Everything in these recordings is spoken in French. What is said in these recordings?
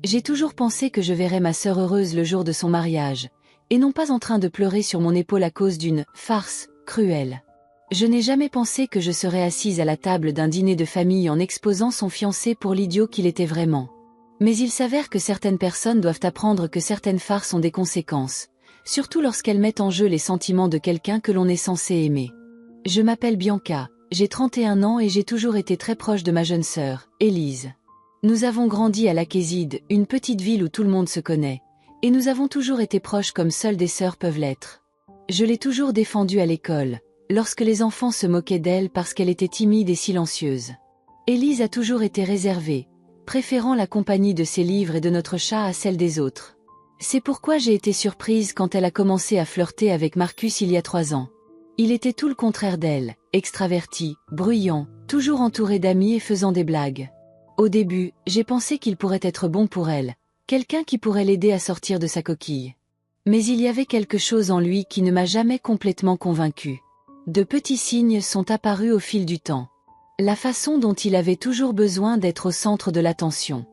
J'ai toujours pensé que je verrais ma sœur heureuse le jour de son mariage, et non pas en train de pleurer sur mon épaule à cause d'une farce cruelle. Je n'ai jamais pensé que je serais assise à la table d'un dîner de famille en exposant son fiancé pour l'idiot qu'il était vraiment. Mais il s'avère que certaines personnes doivent apprendre que certaines farces ont des conséquences, surtout lorsqu'elles mettent en jeu les sentiments de quelqu'un que l'on est censé aimer. Je m'appelle Bianca, j'ai 31 ans et j'ai toujours été très proche de ma jeune sœur, Élise. Nous avons grandi à L'Acquéside, une petite ville où tout le monde se connaît, et nous avons toujours été proches comme seules des sœurs peuvent l'être. Je l'ai toujours défendue à l'école, lorsque les enfants se moquaient d'elle parce qu'elle était timide et silencieuse. Élise a toujours été réservée, préférant la compagnie de ses livres et de notre chat à celle des autres. C'est pourquoi j'ai été surprise quand elle a commencé à flirter avec Marcus il y a 3 ans. Il était tout le contraire d'elle, extraverti, bruyant, toujours entouré d'amis et faisant des blagues. Au début, j'ai pensé qu'il pourrait être bon pour elle, quelqu'un qui pourrait l'aider à sortir de sa coquille. Mais il y avait quelque chose en lui qui ne m'a jamais complètement convaincue. De petits signes sont apparus au fil du temps. La façon dont il avait toujours besoin d'être au centre de l'attention.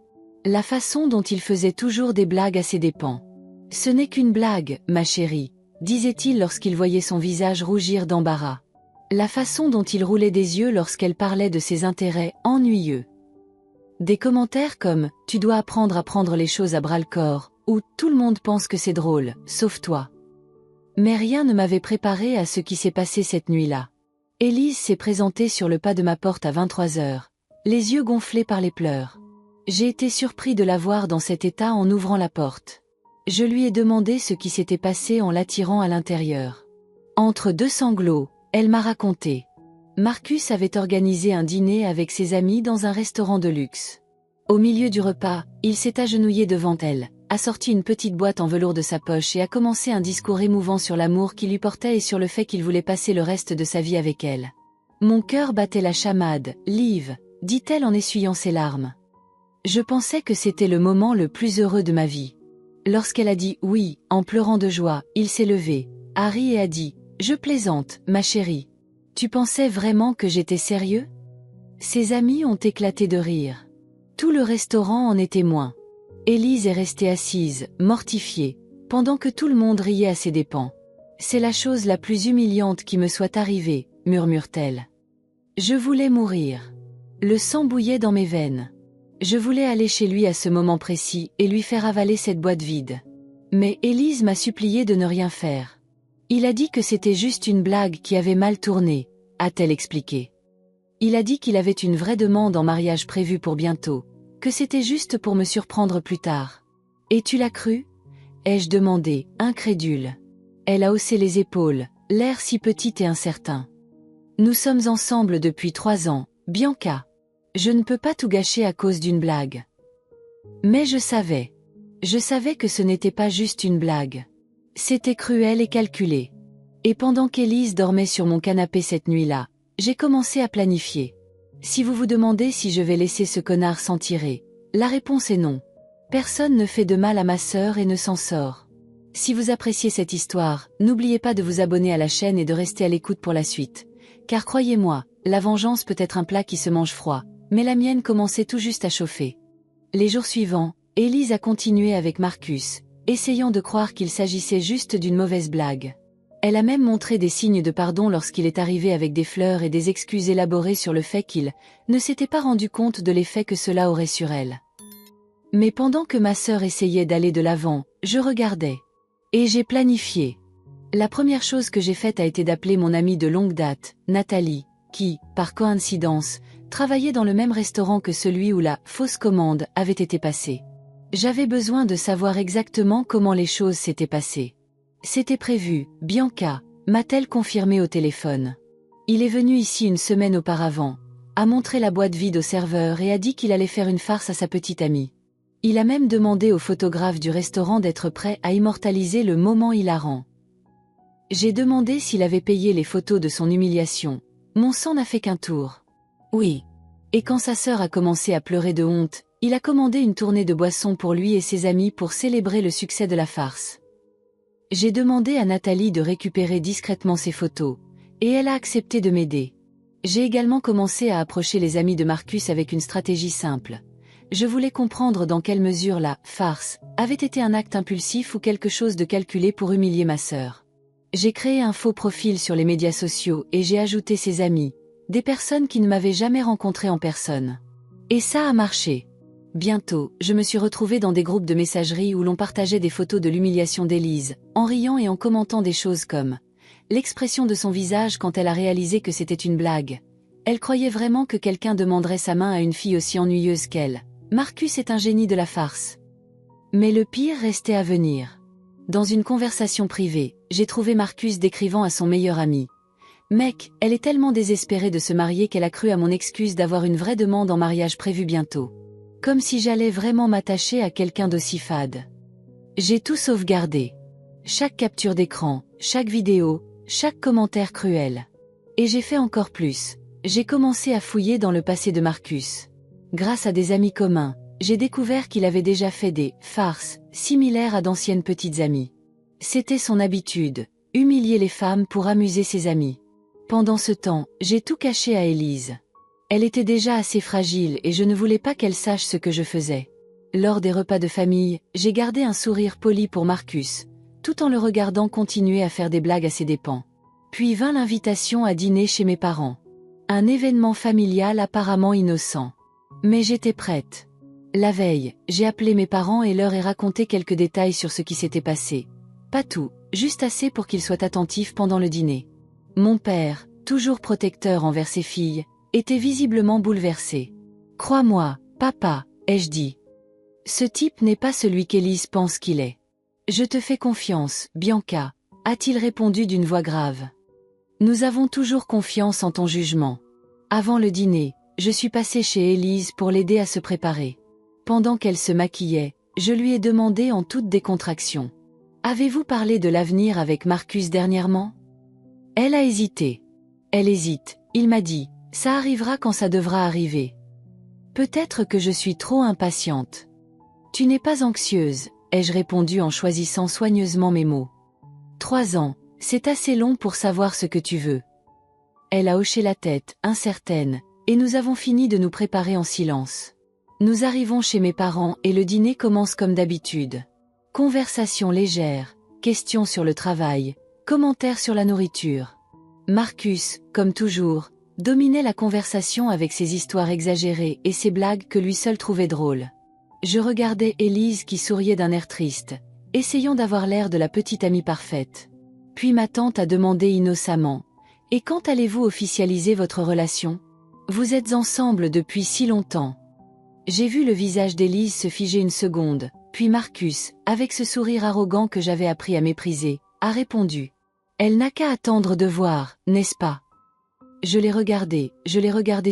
La façon dont il faisait toujours des blagues à ses dépens. « Ce n'est qu'une blague, ma chérie », disait-il lorsqu'il voyait son visage rougir d'embarras. La façon dont il roulait des yeux lorsqu'elle parlait de ses intérêts ennuyeux. Des commentaires comme « Tu dois apprendre à prendre les choses à bras-le-corps » ou « Tout le monde pense que c'est drôle, sauf toi ». Mais rien ne m'avait préparé à ce qui s'est passé cette nuit-là. Élise s'est présentée sur le pas de ma porte à 23 heures, les yeux gonflés par les pleurs. J'ai été surpris de la voir dans cet état en ouvrant la porte. Je lui ai demandé ce qui s'était passé en l'attirant à l'intérieur. Entre 2 sanglots, elle m'a raconté. Marcus avait organisé un dîner avec ses amis dans un restaurant de luxe. Au milieu du repas, il s'est agenouillé devant elle, a sorti une petite boîte en velours de sa poche et a commencé un discours émouvant sur l'amour qu'il lui portait et sur le fait qu'il voulait passer le reste de sa vie avec elle. Mon cœur battait la chamade, Liv, dit-elle en essuyant ses larmes. Je pensais que c'était le moment le plus heureux de ma vie. Lorsqu'elle a dit oui, en pleurant de joie, il s'est levé, a ri et a dit « Je plaisante, ma chérie. Tu pensais vraiment que j'étais sérieux ?» Ses amis ont éclaté de rire. Tout le restaurant en est témoin. Élise est restée assise, mortifiée, pendant que tout le monde riait à ses dépens. « C'est la chose la plus humiliante qui me soit arrivée, » murmure-t-elle. Je voulais mourir. Le sang bouillait dans mes veines. Je voulais aller chez lui à ce moment précis et lui faire avaler cette boîte vide. Mais Élise m'a supplié de ne rien faire. Il a dit que c'était juste une blague qui avait mal tourné, a-t-elle expliqué. Il a dit qu'il avait une vraie demande en mariage prévue pour bientôt, que c'était juste pour me surprendre plus tard. Et tu l'as cru ? Ai-je demandé, incrédule. Elle a haussé les épaules, l'air si petit et incertain. Nous sommes ensemble depuis 3 ans, Bianca. Je ne peux pas tout gâcher à cause d'une blague. Mais je savais. Je savais que ce n'était pas juste une blague. C'était cruel et calculé. Et pendant qu'Élise dormait sur mon canapé cette nuit-là, j'ai commencé à planifier. Si vous vous demandez si je vais laisser ce connard s'en tirer, la réponse est non. Personne ne fait de mal à ma sœur et ne s'en sort. Si vous appréciez cette histoire, n'oubliez pas de vous abonner à la chaîne et de rester à l'écoute pour la suite. Car croyez-moi, la vengeance peut être un plat qui se mange froid, mais la mienne commençait tout juste à chauffer. Les jours suivants, Élise a continué avec Marcus, essayant de croire qu'il s'agissait juste d'une mauvaise blague. Elle a même montré des signes de pardon lorsqu'il est arrivé avec des fleurs et des excuses élaborées sur le fait qu'il ne s'était pas rendu compte de l'effet que cela aurait sur elle. Mais pendant que ma sœur essayait d'aller de l'avant, je regardais. Et j'ai planifié. La première chose que j'ai faite a été d'appeler mon amie de longue date, Nathalie, qui, par coïncidence, travaillait dans le même restaurant que celui où la fausse commande avait été passée. J'avais besoin de savoir exactement comment les choses s'étaient passées. C'était prévu, Bianca, m'a-t-elle confirmé au téléphone. Il est venu ici une semaine auparavant, a montré la boîte vide au serveur et a dit qu'il allait faire une farce à sa petite amie. Il a même demandé au photographe du restaurant d'être prêt à immortaliser le moment hilarant. J'ai demandé s'il avait payé les photos de son humiliation. Mon sang n'a fait qu'un tour. Oui. Et quand sa sœur a commencé à pleurer de honte, il a commandé une tournée de boissons pour lui et ses amis pour célébrer le succès de la farce. J'ai demandé à Nathalie de récupérer discrètement ses photos, et elle a accepté de m'aider. J'ai également commencé à approcher les amis de Marcus avec une stratégie simple. Je voulais comprendre dans quelle mesure la « farce » avait été un acte impulsif ou quelque chose de calculé pour humilier ma sœur. J'ai créé un faux profil sur les médias sociaux et j'ai ajouté ses amis, des personnes qui ne m'avaient jamais rencontré en personne. Et ça a marché. Bientôt, je me suis retrouvée dans des groupes de messagerie où l'on partageait des photos de l'humiliation d'Élise, en riant et en commentant des choses comme l'expression de son visage quand elle a réalisé que c'était une blague. Elle croyait vraiment que quelqu'un demanderait sa main à une fille aussi ennuyeuse qu'elle. Marcus est un génie de la farce. Mais le pire restait à venir. Dans une conversation privée, j'ai trouvé Marcus décrivant à son meilleur ami. Mec, elle est tellement désespérée de se marier qu'elle a cru à mon excuse d'avoir une vraie demande en mariage prévue bientôt. Comme si j'allais vraiment m'attacher à quelqu'un d'aussi fade. J'ai tout sauvegardé. Chaque capture d'écran, chaque vidéo, chaque commentaire cruel. Et j'ai fait encore plus. J'ai commencé à fouiller dans le passé de Marcus. Grâce à des amis communs, j'ai découvert qu'il avait déjà fait des farces similaires à d'anciennes petites amies. C'était son habitude, humilier les femmes pour amuser ses amis. Pendant ce temps, j'ai tout caché à Élise. Elle était déjà assez fragile et je ne voulais pas qu'elle sache ce que je faisais. Lors des repas de famille, j'ai gardé un sourire poli pour Marcus, tout en le regardant continuer à faire des blagues à ses dépens. Puis vint l'invitation à dîner chez mes parents. Un événement familial apparemment innocent. Mais j'étais prête. La veille, j'ai appelé mes parents et leur ai raconté quelques détails sur ce qui s'était passé. Pas tout, juste assez pour qu'ils soient attentifs pendant le dîner. Mon père, toujours protecteur envers ses filles, était visiblement bouleversé. « Crois-moi, papa, ai-je dit. Ce type n'est pas celui qu'Élise pense qu'il est. »« Je te fais confiance, Bianca, » a-t-il répondu d'une voix grave. « Nous avons toujours confiance en ton jugement. » Avant le dîner, je suis passée chez Élise pour l'aider à se préparer. Pendant qu'elle se maquillait, je lui ai demandé en toute décontraction. « Avez-vous parlé de l'avenir avec Marcus dernièrement ?» Elle a hésité. « Elle hésite, il m'a dit. Ça arrivera quand ça devra arriver. » Peut-être que je suis trop impatiente. « Tu n'es pas anxieuse, » ai-je répondu en choisissant soigneusement mes mots. 3 ans, c'est assez long pour savoir ce que tu veux. Elle a hoché la tête, incertaine, et nous avons fini de nous préparer en silence. Nous arrivons chez mes parents et le dîner commence comme d'habitude. Conversation légère, questions sur le travail, commentaires sur la nourriture. Marcus, comme toujours, dominait la conversation avec ses histoires exagérées et ses blagues que lui seul trouvait drôles. Je regardais Élise qui souriait d'un air triste, essayant d'avoir l'air de la petite amie parfaite. Puis ma tante a demandé innocemment « Et quand allez-vous officialiser votre relation ? Vous êtes ensemble depuis si longtemps. » J'ai vu le visage d'Élise se figer une seconde, puis Marcus, avec ce sourire arrogant que j'avais appris à mépriser, a répondu « Elle n'a qu'à attendre de voir, n'est-ce pas ?» Je l'ai regardé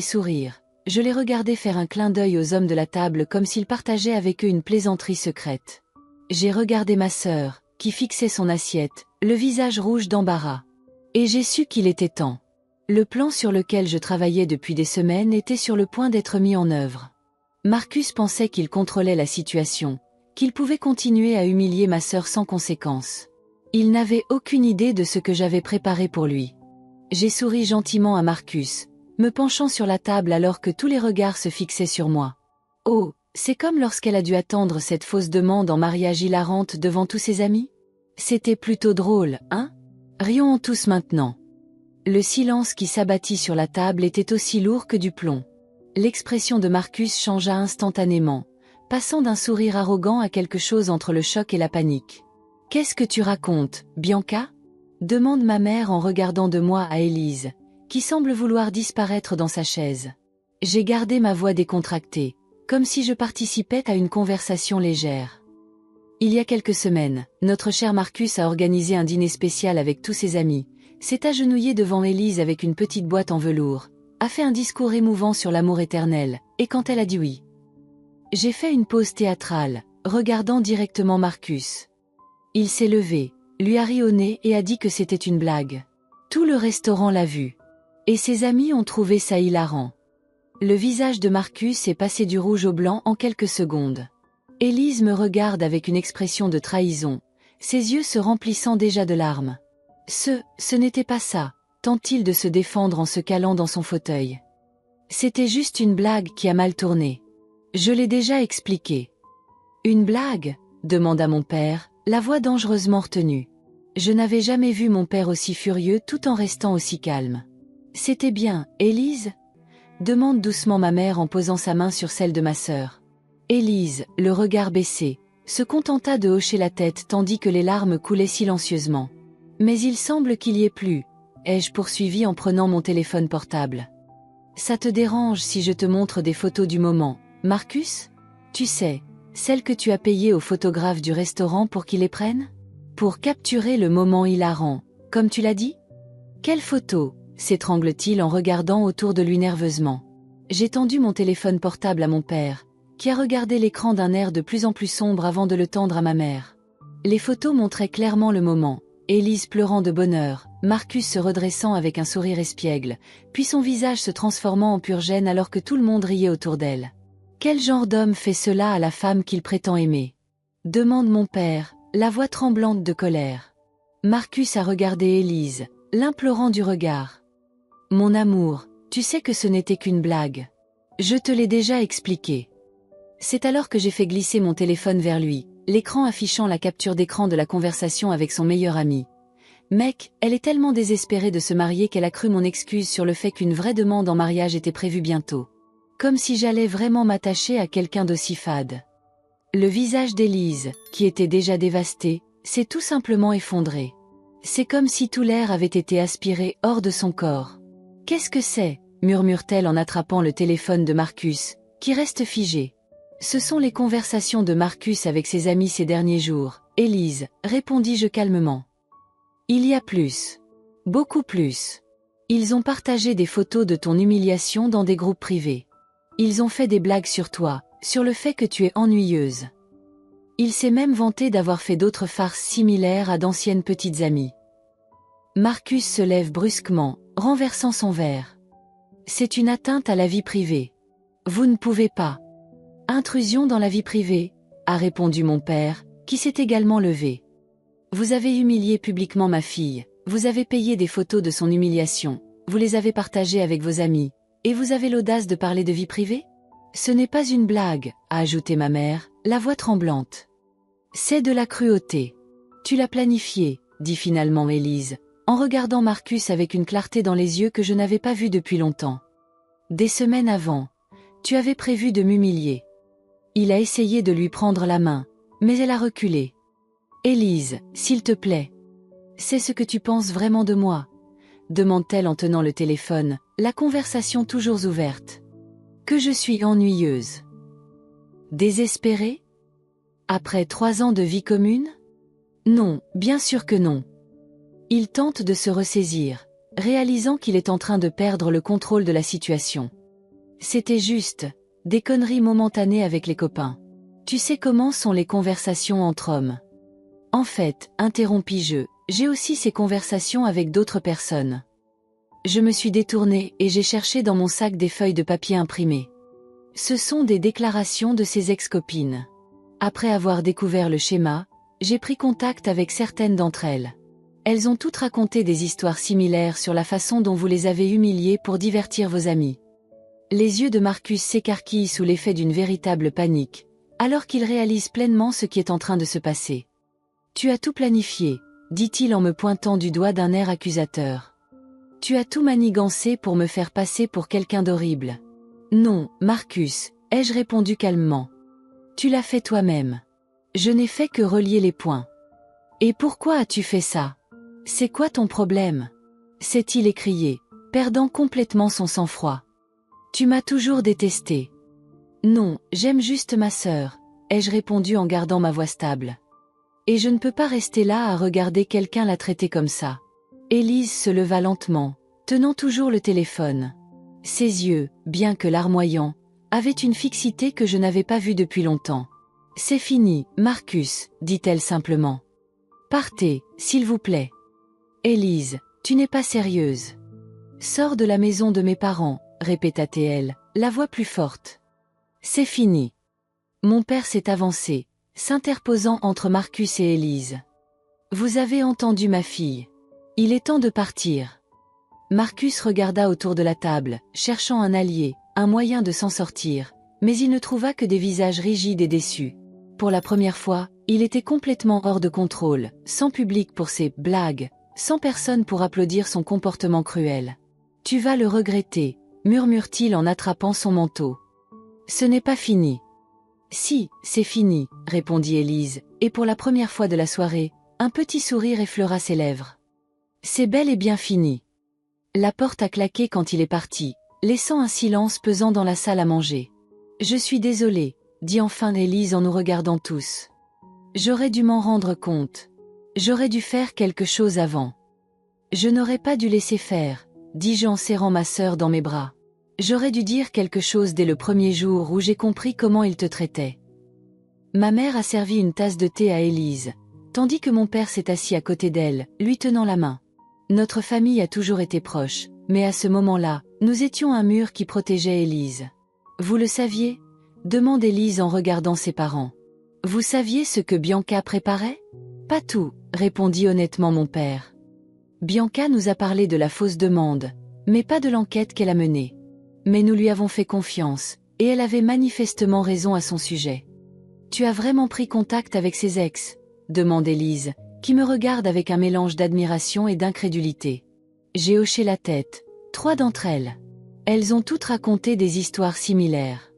sourire, je l'ai regardé faire un clin d'œil aux hommes de la table comme s'il partageait avec eux une plaisanterie secrète. J'ai regardé ma sœur, qui fixait son assiette, le visage rouge d'embarras. Et j'ai su qu'il était temps. Le plan sur lequel je travaillais depuis des semaines était sur le point d'être mis en œuvre. Marcus pensait qu'il contrôlait la situation, qu'il pouvait continuer à humilier ma sœur sans conséquence. Il n'avait aucune idée de ce que j'avais préparé pour lui. J'ai souri gentiment à Marcus, me penchant sur la table alors que tous les regards se fixaient sur moi. Oh, c'est comme lorsqu'elle a dû attendre cette fausse demande en mariage hilarante devant tous ses amis ? C'était plutôt drôle, hein ? Rions tous maintenant. Le silence qui s'abattit sur la table était aussi lourd que du plomb. L'expression de Marcus changea instantanément, passant d'un sourire arrogant à quelque chose entre le choc et la panique. « Qu'est-ce que tu racontes, Bianca ?» demande ma mère en regardant de moi à Élise, qui semble vouloir disparaître dans sa chaise. J'ai gardé ma voix décontractée, comme si je participais à une conversation légère. Il y a quelques semaines, notre cher Marcus a organisé un dîner spécial avec tous ses amis, s'est agenouillé devant Élise avec une petite boîte en velours, a fait un discours émouvant sur l'amour éternel, et quand elle a dit oui, j'ai fait une pause théâtrale, regardant directement Marcus. Il s'est levé, lui a ri au nez et a dit que c'était une blague. Tout le restaurant l'a vu. Et ses amis ont trouvé ça hilarant. Le visage de Marcus est passé du rouge au blanc en quelques secondes. Élise me regarde avec une expression de trahison, ses yeux se remplissant déjà de larmes. Ce n'était pas ça, tente-t-il de se défendre en se calant dans son fauteuil. C'était juste une blague qui a mal tourné. Je l'ai déjà expliqué. Une blague? Demanda mon père, la voix dangereusement retenue. Je n'avais jamais vu mon père aussi furieux tout en restant aussi calme. C'était bien, Élise? Demande doucement ma mère en posant sa main sur celle de ma sœur. Élise, le regard baissé, se contenta de hocher la tête tandis que les larmes coulaient silencieusement. Mais il semble qu'il y ait plus, ai-je poursuivi en prenant mon téléphone portable. Ça te dérange si je te montre des photos du moment, Marcus? Tu sais, celles que tu as payées au photographe du restaurant pour qu'il les prenne? Pour capturer le moment hilarant, comme tu l'as dit? Quelle photo? S'étrangle-t-il en regardant autour de lui nerveusement. J'ai tendu mon téléphone portable à mon père, qui a regardé l'écran d'un air de plus en plus sombre avant de le tendre à ma mère. Les photos montraient clairement le moment. Élise pleurant de bonheur, Marcus se redressant avec un sourire espiègle, puis son visage se transformant en pure gêne alors que tout le monde riait autour d'elle. Quel genre d'homme fait cela à la femme qu'il prétend aimer? Demande mon père, la voix tremblante de colère. Marcus a regardé Élise, l'implorant du regard. Mon amour, tu sais que ce n'était qu'une blague. Je te l'ai déjà expliqué. C'est alors que j'ai fait glisser mon téléphone vers lui, l'écran affichant la capture d'écran de la conversation avec son meilleur ami. Mec, elle est tellement désespérée de se marier qu'elle a cru mon excuse sur le fait qu'une vraie demande en mariage était prévue bientôt. Comme si j'allais vraiment m'attacher à quelqu'un d'aussi fade. Le visage d'Élise, qui était déjà dévasté, s'est tout simplement effondré. C'est comme si tout l'air avait été aspiré hors de son corps. « Qu'est-ce que c'est » murmure-t-elle en attrapant le téléphone de Marcus, qui reste figé. Ce sont les conversations de Marcus avec ses amis ces derniers jours, Élise, répondis-je calmement. Il y a plus. Beaucoup plus. Ils ont partagé des photos de ton humiliation dans des groupes privés. Ils ont fait des blagues sur toi, sur le fait que tu es ennuyeuse. Il s'est même vanté d'avoir fait d'autres farces similaires à d'anciennes petites amies. Marcus se lève brusquement, renversant son verre. C'est une atteinte à la vie privée. Vous ne pouvez pas. Intrusion dans la vie privée, a répondu mon père, qui s'est également levé. Vous avez humilié publiquement ma fille, vous avez payé des photos de son humiliation, vous les avez partagées avec vos amis, et vous avez l'audace de parler de vie privée? Ce n'est pas une blague, a ajouté ma mère, la voix tremblante. C'est de la cruauté. Tu l'as planifié, dit finalement Élise, en regardant Marcus avec une clarté dans les yeux que je n'avais pas vue depuis longtemps. Des semaines avant, tu avais prévu de m'humilier. Il a essayé de lui prendre la main, mais elle a reculé. Élise, s'il te plaît. C'est ce que tu penses vraiment de moi? Demande-t-elle en tenant le téléphone, la conversation toujours ouverte. Que je suis ennuyeuse. Désespérée? Après 3 ans de vie commune? Non, bien sûr que non. Il tente de se ressaisir, réalisant qu'il est en train de perdre le contrôle de la situation. C'était juste, des conneries momentanées avec les copains. Tu sais comment sont les conversations entre hommes. En fait, interrompis-je, j'ai aussi ces conversations avec d'autres personnes. Je me suis détournée et j'ai cherché dans mon sac des feuilles de papier imprimées. Ce sont des déclarations de ses ex-copines. Après avoir découvert le schéma, j'ai pris contact avec certaines d'entre elles. Elles ont toutes raconté des histoires similaires sur la façon dont vous les avez humiliées pour divertir vos amis. Les yeux de Marcus s'écarquillent sous l'effet d'une véritable panique, alors qu'il réalise pleinement ce qui est en train de se passer. Tu as tout planifié, dit-il en me pointant du doigt d'un air accusateur. Tu as tout manigancé pour me faire passer pour quelqu'un d'horrible. Non, Marcus, ai-je répondu calmement. Tu l'as fait toi-même. Je n'ai fait que relier les points. Et pourquoi as-tu fait ça? C'est quoi ton problème? S'est-il écrié, perdant complètement son sang-froid. Tu m'as toujours détesté. Non, j'aime juste ma sœur, ai-je répondu en gardant ma voix stable. Et je ne peux pas rester là à regarder quelqu'un la traiter comme ça. Élise se leva lentement, tenant toujours le téléphone. Ses yeux, bien que larmoyants, avaient une fixité que je n'avais pas vue depuis longtemps. C'est fini, Marcus, dit-elle simplement. Partez, s'il vous plaît. Élise, tu n'es pas sérieuse. Sors de la maison de mes parents, répéta-t-elle, la voix plus forte. C'est fini. Mon père s'est avancé, s'interposant entre Marcus et Élise. Vous avez entendu ma fille. Il est temps de partir. Marcus regarda autour de la table, cherchant un allié, un moyen de s'en sortir, mais il ne trouva que des visages rigides et déçus. Pour la première fois, il était complètement hors de contrôle, sans public pour ses blagues, sans personne pour applaudir son comportement cruel. « Tu vas le regretter », murmure-t-il en attrapant son manteau. « Ce n'est pas fini. »« Si, c'est fini », répondit Élise, et pour la première fois de la soirée, un petit sourire effleura ses lèvres. « C'est bel et bien fini. » La porte a claqué quand il est parti, laissant un silence pesant dans la salle à manger. « Je suis désolée », dit enfin Élise en nous regardant tous. « J'aurais dû m'en rendre compte. J'aurais dû faire quelque chose avant. Je n'aurais pas dû laisser faire, dis-je en serrant ma sœur dans mes bras. J'aurais dû dire quelque chose dès le premier jour où j'ai compris comment il te traitait. » Ma mère a servi une tasse de thé à Élise, tandis que mon père s'est assis à côté d'elle, lui tenant la main. Notre famille a toujours été proche, mais à ce moment-là, nous étions un mur qui protégeait Élise. « Vous le saviez ?» demande Élise en regardant ses parents. « Vous saviez ce que Bianca préparait ?»« Pas tout », répondit honnêtement mon père. Bianca nous a parlé de la fausse demande, mais pas de l'enquête qu'elle a menée. Mais nous lui avons fait confiance, et elle avait manifestement raison à son sujet. « Tu as vraiment pris contact avec ses ex ?» demande Élise, qui me regarde avec un mélange d'admiration et d'incrédulité. J'ai hoché la tête. 3 d'entre elles. Elles ont toutes raconté des histoires similaires.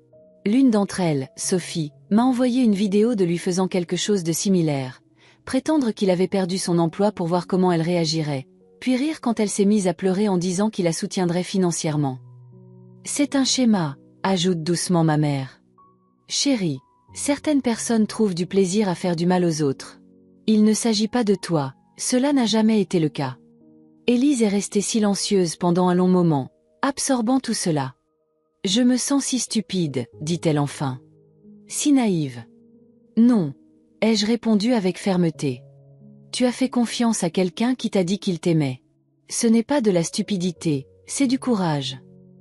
L'une d'entre elles, Sophie, m'a envoyé une vidéo de lui faisant quelque chose de similaire, prétendre qu'il avait perdu son emploi pour voir comment elle réagirait, puis rire quand elle s'est mise à pleurer en disant qu'il la soutiendrait financièrement. C'est un schéma, ajoute doucement ma mère. Chérie, certaines personnes trouvent du plaisir à faire du mal aux autres. Il ne s'agit pas de toi, cela n'a jamais été le cas. Élise est restée silencieuse pendant un long moment, absorbant tout cela. Je me sens si stupide, dit-elle enfin. Si naïve. Non, ai-je répondu avec fermeté. Tu as fait confiance à quelqu'un qui t'a dit qu'il t'aimait. Ce n'est pas de la stupidité, c'est du courage.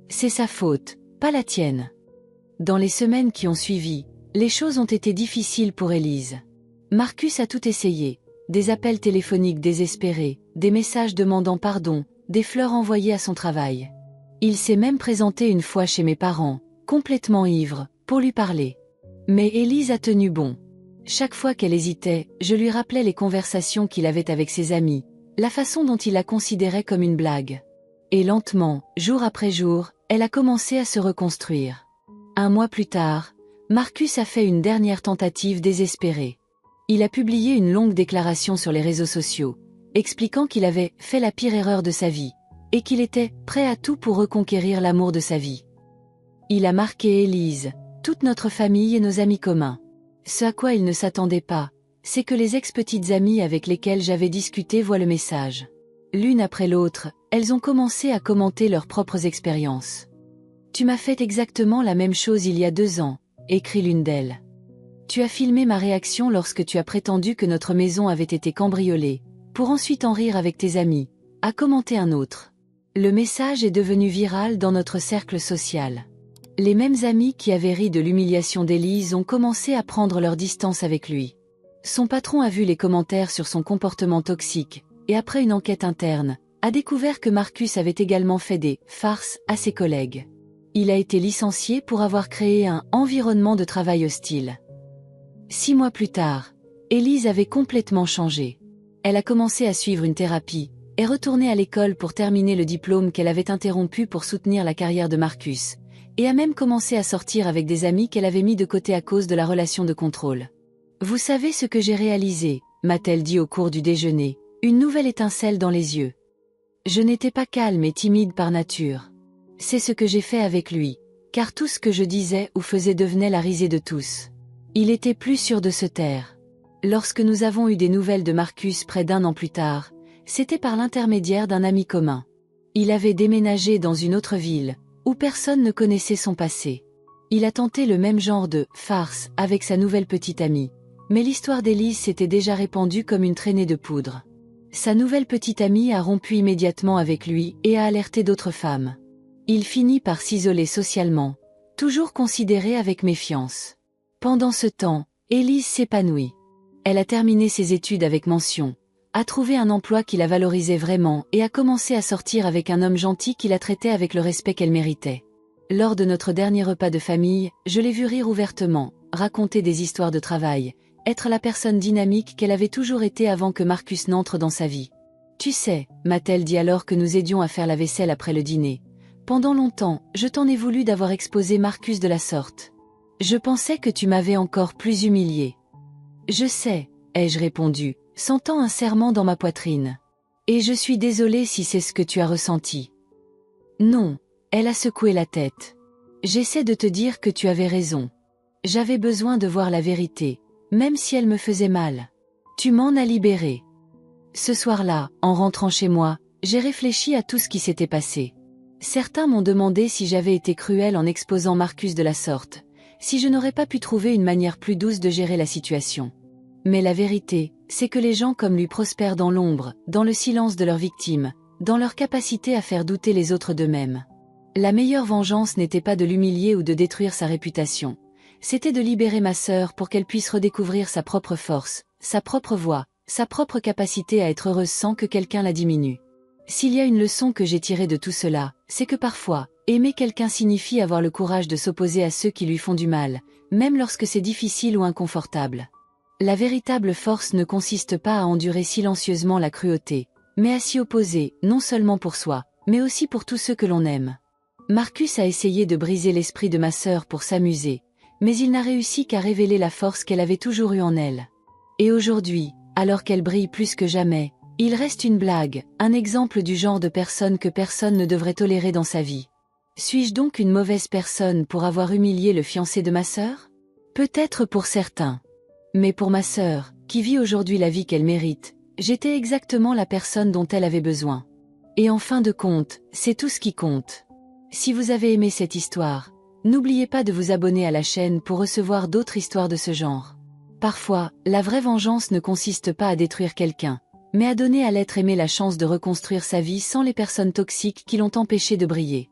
C'est sa faute, pas la tienne. Dans les semaines qui ont suivi, les choses ont été difficiles pour Élise. Marcus a tout essayé, des appels téléphoniques désespérés, des messages demandant pardon, des fleurs envoyées à son travail. Il s'est même présenté une fois chez mes parents, complètement ivre, pour lui parler. Mais Élise a tenu bon. Chaque fois qu'elle hésitait, je lui rappelais les conversations qu'il avait avec ses amis, la façon dont il la considérait comme une blague. Et lentement, jour après jour, elle a commencé à se reconstruire. 1 mois plus tard, Marcus a fait une dernière tentative désespérée. Il a publié une longue déclaration sur les réseaux sociaux, expliquant qu'il avait fait la pire erreur de sa vie, et qu'il était prêt à tout pour reconquérir l'amour de sa vie. Il a marqué Élise, toute notre famille et nos amis communs. Ce à quoi il ne s'attendait pas, c'est que les ex-petites amies avec lesquelles j'avais discuté voient le message. L'une après l'autre, elles ont commencé à commenter leurs propres expériences. « Tu m'as fait exactement la même chose il y a 2 ans, écrit l'une d'elles. Tu as filmé ma réaction lorsque tu as prétendu que notre maison avait été cambriolée, pour ensuite en rire avec tes amis, a commenté un autre. Le message est devenu viral dans notre cercle social. Les mêmes amis qui avaient ri de l'humiliation d'Élise ont commencé à prendre leur distance avec lui. Son patron a vu les commentaires sur son comportement toxique, et après une enquête interne, a découvert que Marcus avait également fait des farces à ses collègues. Il a été licencié pour avoir créé un environnement de travail hostile. 6 mois plus tard, Élise avait complètement changé. Elle a commencé à suivre une thérapie, est retournée à l'école pour terminer le diplôme qu'elle avait interrompu pour soutenir la carrière de Marcus, et a même commencé à sortir avec des amis qu'elle avait mis de côté à cause de la relation de contrôle. « Vous savez ce que j'ai réalisé ?» m'a-t-elle dit au cours du déjeuner, une nouvelle étincelle dans les yeux. Je n'étais pas calme et timide par nature. C'est ce que j'ai fait avec lui, car tout ce que je disais ou faisais devenait la risée de tous. Il était plus sûr de se taire. Lorsque nous avons eu des nouvelles de Marcus près d'1 an plus tard, c'était par l'intermédiaire d'un ami commun. Il avait déménagé dans une autre ville, où personne ne connaissait son passé. Il a tenté le même genre de farce avec sa nouvelle petite amie, mais l'histoire d'Élise s'était déjà répandue comme une traînée de poudre. Sa nouvelle petite amie a rompu immédiatement avec lui et a alerté d'autres femmes. Il finit par s'isoler socialement, toujours considéré avec méfiance. Pendant ce temps, Élise s'épanouit. Elle a terminé ses études avec mention, a trouvé un emploi qui la valorisait vraiment et a commencé à sortir avec un homme gentil qui la traitait avec le respect qu'elle méritait. Lors de notre dernier repas de famille, je l'ai vu rire ouvertement, raconter des histoires de travail, être la personne dynamique qu'elle avait toujours été avant que Marcus n'entre dans sa vie. Tu sais, m'a-t-elle dit alors que nous aidions à faire la vaisselle après le dîner. Pendant longtemps, je t'en ai voulu d'avoir exposé Marcus de la sorte. Je pensais que tu m'avais encore plus humilié. Je sais, ai-je répondu, sentant un serrement dans ma poitrine. Et je suis désolée si c'est ce que tu as ressenti. Non, elle a secoué la tête. J'essaie de te dire que tu avais raison. J'avais besoin de voir la vérité, même si elle me faisait mal. Tu m'en as libérée. Ce soir-là, en rentrant chez moi, j'ai réfléchi à tout ce qui s'était passé. Certains m'ont demandé si j'avais été cruelle en exposant Marcus de la sorte, si je n'aurais pas pu trouver une manière plus douce de gérer la situation. Mais la vérité, c'est que les gens comme lui prospèrent dans l'ombre, dans le silence de leurs victimes, dans leur capacité à faire douter les autres d'eux-mêmes. La meilleure vengeance n'était pas de l'humilier ou de détruire sa réputation. C'était de libérer ma sœur pour qu'elle puisse redécouvrir sa propre force, sa propre voix, sa propre capacité à être heureuse sans que quelqu'un la diminue. S'il y a une leçon que j'ai tirée de tout cela, c'est que parfois, aimer quelqu'un signifie avoir le courage de s'opposer à ceux qui lui font du mal, même lorsque c'est difficile ou inconfortable. La véritable force ne consiste pas à endurer silencieusement la cruauté, mais à s'y opposer, non seulement pour soi, mais aussi pour tous ceux que l'on aime. Marcus a essayé de briser l'esprit de ma sœur pour s'amuser, mais il n'a réussi qu'à révéler la force qu'elle avait toujours eue en elle. Et aujourd'hui, alors qu'elle brille plus que jamais, il reste une blague, un exemple du genre de personne que personne ne devrait tolérer dans sa vie. Suis-je donc une mauvaise personne pour avoir humilié le fiancé de ma sœur? Peut-être pour certains. Mais pour ma sœur, qui vit aujourd'hui la vie qu'elle mérite, j'étais exactement la personne dont elle avait besoin. Et en fin de compte, c'est tout ce qui compte. Si vous avez aimé cette histoire, n'oubliez pas de vous abonner à la chaîne pour recevoir d'autres histoires de ce genre. Parfois, la vraie vengeance ne consiste pas à détruire quelqu'un, mais à donner à l'être aimé la chance de reconstruire sa vie sans les personnes toxiques qui l'ont empêché de briller.